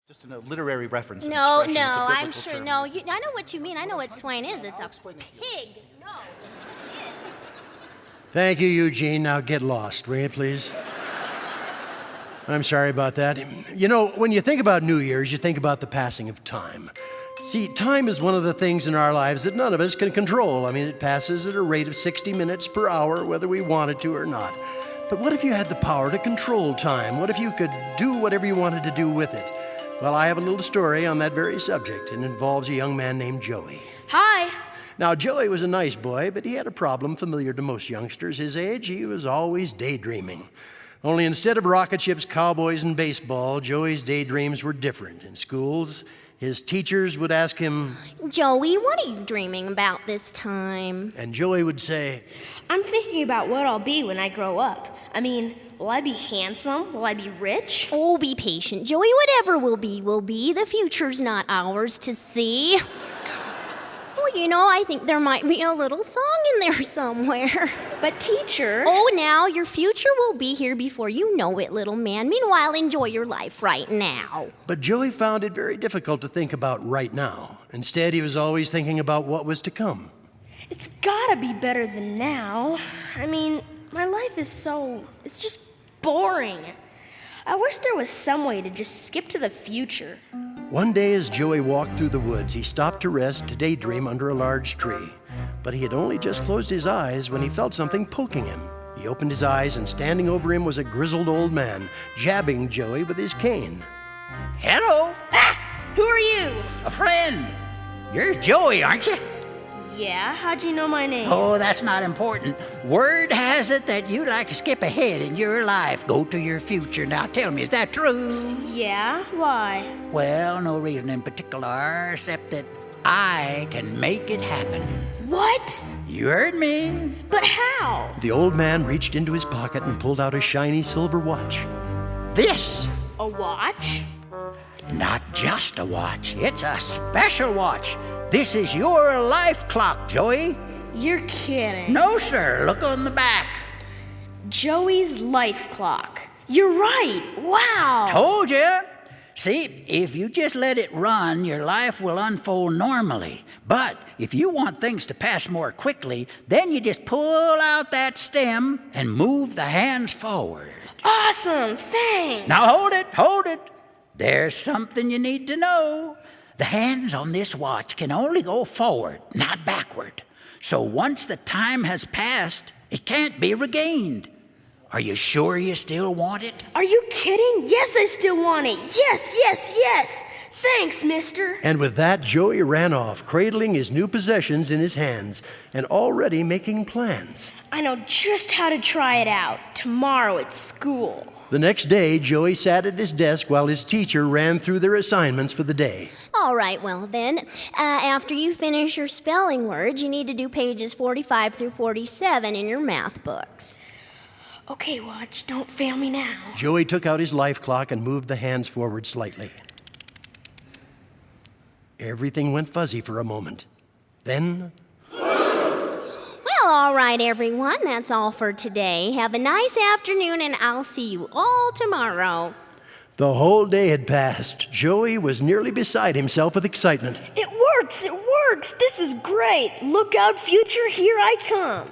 Just a literary reference. No, expression. It's a I'm biblical sure. term. No, I know what you mean. I know what swine is. It's a explain it to you. pig. No, it's what it is. Thank you, Eugene. Now get lost, will you, please? I'm sorry about that. You know, when you think about New Year's, you think about the passing of time. See, time is one of the things in our lives that none of us can control. I mean, it passes at a rate of 60 minutes per hour, whether we want it to or not. But what if you had the power to control time? What if you could do whatever you wanted to do with it? Well, I have a little story on that very subject, and it involves a young man named Joey. Hi. Now, Joey was a nice boy, but he had a problem familiar to most youngsters his age. He was always daydreaming. Only instead of rocket ships, cowboys, and baseball, Joey's daydreams were different. In schools, his teachers would ask him, Joey, what are you dreaming about this time? and Joey would say, I'm thinking about what I'll be when I grow up. I mean, will I be handsome? Will I be rich? Oh, be patient, Joey. Whatever will be, will be. The future's not ours to see. Well, you know, I think there might be a little song in there somewhere. But teacher... Oh, now, your future will be here before you know it, little man. Meanwhile, enjoy your life right now. But Joey found it very difficult to think about right now. Instead, he was always thinking about what was to come. It's gotta be better than now. I mean, my life is it's just boring. I wish there was some way to just skip to the future. One day as Joey walked through the woods, he stopped to rest to daydream under a large tree. But he had only just closed his eyes when he felt something poking him. He opened his eyes, and standing over him was a grizzled old man, jabbing Joey with his cane. Hello, Who are you? a friend. You're Joey, aren't you? Yeah, how'd you know my name? Oh, that's not important. Word has it that you like to skip ahead in your life, go to your future. Now tell me, is that true? Yeah, why? Well, no reason in particular, except that I can make it happen. What? You heard me. But how? The old man reached into his pocket and pulled out a shiny silver watch. This, A watch? not just a watch, it's a special watch. This is your life clock, Joey. You're kidding. No, sir, look on the back. Joey's life clock. You're right. Wow. Told you. See, if you just let it run, your life will unfold normally. But if you want things to pass more quickly, then you just pull out that stem and move the hands forward. Awesome. Thanks. Now hold it. There's something you need to know. The hands on this watch can only go forward, not backward. So once the time has passed, it can't be regained. Are you sure you still want it? Are you kidding? Yes, I still want it. Yes. Thanks, mister. And with that, Joey ran off, cradling his new possessions in his hands and already making plans. I know just how to try it out. Tomorrow at school. The next day, Joey sat at his desk while his teacher ran through their assignments for the day. All right, well then, after you finish your spelling words, you need to do pages 45 through 47 in your math books. Okay, watch. Don't fail me now. Joey took out his life clock and moved the hands forward slightly. Everything went fuzzy for a moment. Then... Well, all right, everyone, that's all for today. Have a nice afternoon, and I'll see you all tomorrow. the whole day had passed. Joey was nearly beside himself with excitement. It works. This is great. Look out, future, here I come.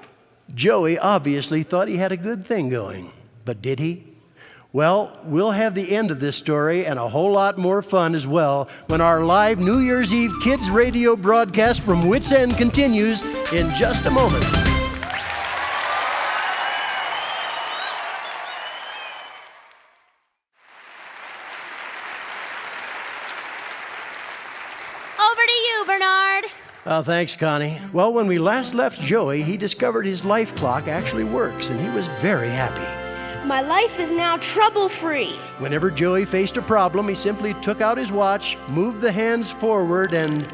Joey obviously thought he had a good thing going. But did he? Well, we'll have the end of this story and a whole lot more fun as well when our live New Year's Eve Kids Radio broadcast from Wits End continues in just a moment. Over to you, Bernard. Thanks, Connie. Well, when we last left Joey, he discovered his life clock actually works, and he was very happy. My life is now trouble-free. Whenever Joey faced a problem, he simply took out his watch, moved the hands forward, and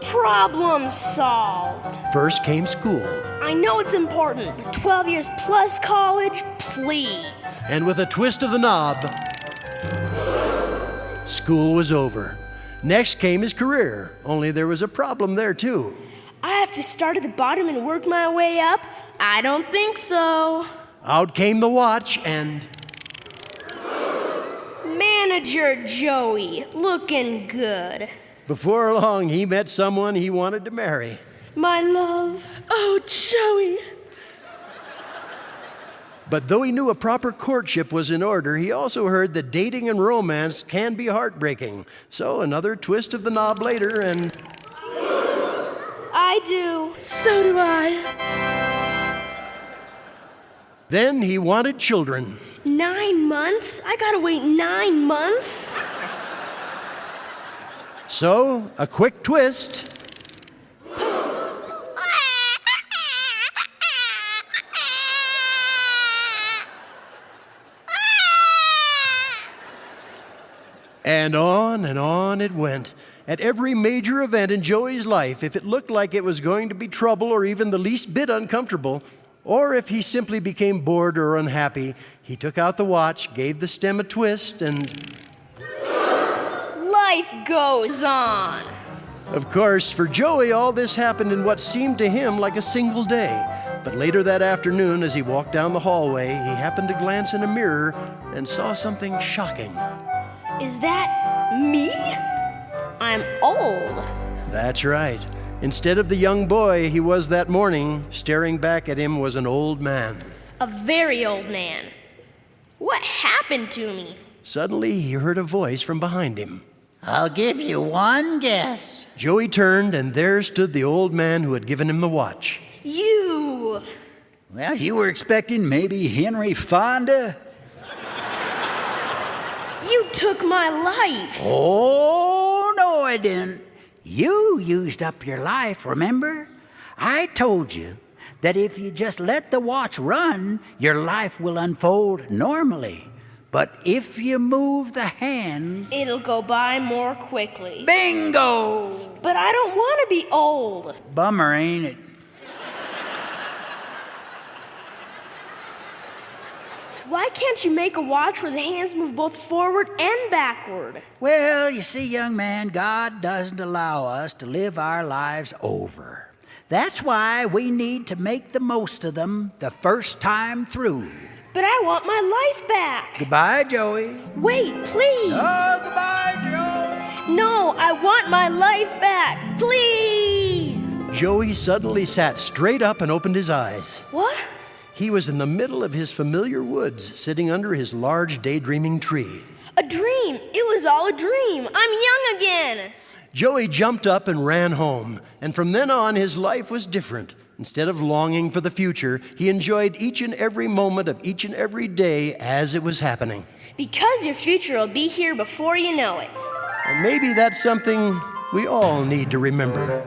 Problem solved. first came school. I know it's important, but 12 years plus college, please. And with a twist of the knob, school was over. Next came his career, only there was a problem there too. I have to start at the bottom and work my way up? I don't think so. Out came the watch, and manager Joey, looking good. Before long, he met someone he wanted to marry. My love. Oh, Joey. But though he knew a proper courtship was in order, he also heard that dating and romance can be heartbreaking. So another twist of the knob later, and I do. So do I. then he wanted children. 9 months? I gotta wait 9 months? So, a quick twist. And on it went. At every major event in Joey's life, if it looked like it was going to be trouble or even the least bit uncomfortable, or if he simply became bored or unhappy, he took out the watch, gave the stem a twist, and Life goes on. of course, for Joey, all this happened in what seemed to him like a single day. But later that afternoon, as he walked down the hallway, he happened to glance in a mirror and saw something shocking. Is that me? I'm old. That's right. Instead of the young boy he was that morning, staring back at him was an old man. A very old man. What happened to me? Suddenly, he heard a voice from behind him. I'll give you one guess. Joey turned, and there stood the old man who had given him the watch. You. Well, you were expecting maybe Henry Fonda? You took my life. Oh, no, I didn't. You used up your life, remember? I told you that if you just let the watch run, your life will unfold normally. But if you move the hands... It'll go by more quickly. Bingo! But I don't want to be old. Bummer, ain't it? Why can't you make a watch where the hands move both forward and backward? Well, you see, young man, God doesn't allow us to live our lives over. That's why we need to make the most of them the first time through. But I want my life back. Goodbye, Joey. Wait, please. Oh, goodbye, Joey. No, I want my life back. Please. Joey suddenly sat straight up and opened his eyes. What? He was in the middle of his familiar woods, sitting under his large daydreaming tree. A dream. It was all a dream. I'm young again. Joey jumped up and ran home, and from then on, his life was different. Instead of longing for the future, he enjoyed each and every moment of each and every day as it was happening. Because your future will be here before you know it. And maybe that's something we all need to remember.